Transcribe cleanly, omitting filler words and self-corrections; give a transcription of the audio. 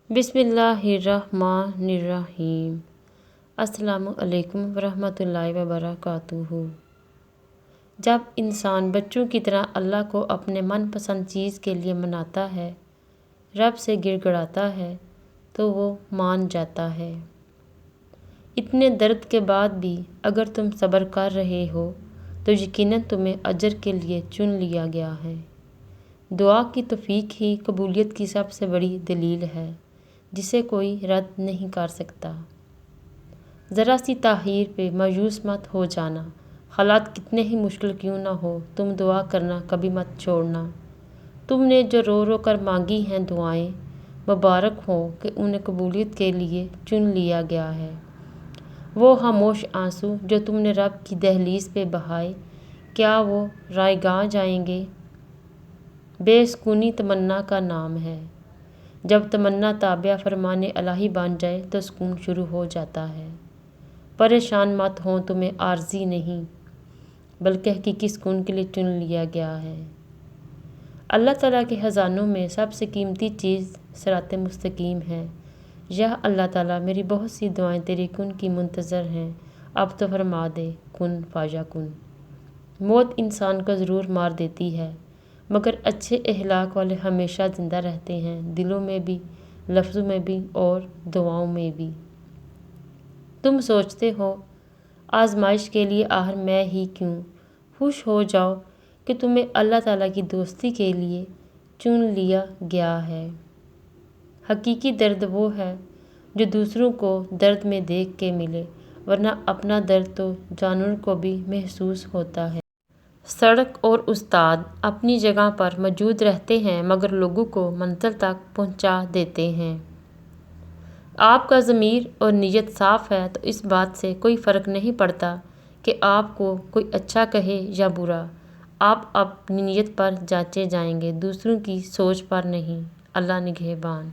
بسم اللہ الرحمن الرحیم۔ السلام علیکم ورحمۃ اللہ وبرکاتہ۔ جب انسان بچوں کی طرح اللہ کو اپنے من پسند چیز کے لیے مناتا ہے، رب سے گڑ گڑاتا ہے، تو وہ مان جاتا ہے۔ اتنے درد کے بعد بھی اگر تم صبر کر رہے ہو تو یقیناً تمہیں اجر کے لیے چن لیا گیا ہے۔ دعا کی توفیق ہی قبولیت کی سب سے بڑی دلیل ہے، جسے کوئی رد نہیں کر سکتا۔ ذرا سی تاخیر پہ مایوس مت ہو جانا، حالات کتنے ہی مشکل کیوں نہ ہو، تم دعا کرنا کبھی مت چھوڑنا۔ تم نے جو رو رو کر مانگی ہیں دعائیں، مبارک ہوں کہ انہیں قبولیت کے لیے چن لیا گیا ہے۔ وہ خاموش آنسو جو تم نے رب کی دہلیز پہ بہائے، کیا وہ رائیگاں جائیں گے؟ بے سکونی تمنا کا نام ہے۔ جب تمنا تابع فرمان الہی بن جائے تو سکون شروع ہو جاتا ہے۔ پریشان مت ہو، تمہیں عارضی نہیں بلکہ حقیقی سکون کے لیے چن لیا گیا ہے۔ اللہ تعالیٰ کے خزانوں میں سب سے قیمتی چیز صراط مستقیم ہے۔ یا اللہ تعالیٰ، میری بہت سی دعائیں تیری کن کی منتظر ہیں، اب تو فرما دے کن فیکون۔ موت انسان کو ضرور مار دیتی ہے، مگر اچھے اخلاق والے ہمیشہ زندہ رہتے ہیں، دلوں میں بھی، لفظوں میں بھی اور دعاؤں میں بھی۔ تم سوچتے ہو آزمائش کے لیے آخر میں ہی کیوں؟ خوش ہو جاؤ کہ تمہیں اللہ تعالیٰ کی دوستی کے لیے چن لیا گیا ہے۔ حقیقی درد وہ ہے جو دوسروں کو درد میں دیکھ کے ملے، ورنہ اپنا درد تو جانوروں کو بھی محسوس ہوتا ہے۔ سڑک اور استاد اپنی جگہ پر موجود رہتے ہیں مگر لوگوں کو منزل تک پہنچا دیتے ہیں۔ آپ کا ضمیر اور نیت صاف ہے تو اس بات سے کوئی فرق نہیں پڑتا کہ آپ کو کوئی اچھا کہے یا برا، آپ اپنی نیت پر جانچے جائیں گے، دوسروں کی سوچ پر نہیں۔ اللہ نگہبان۔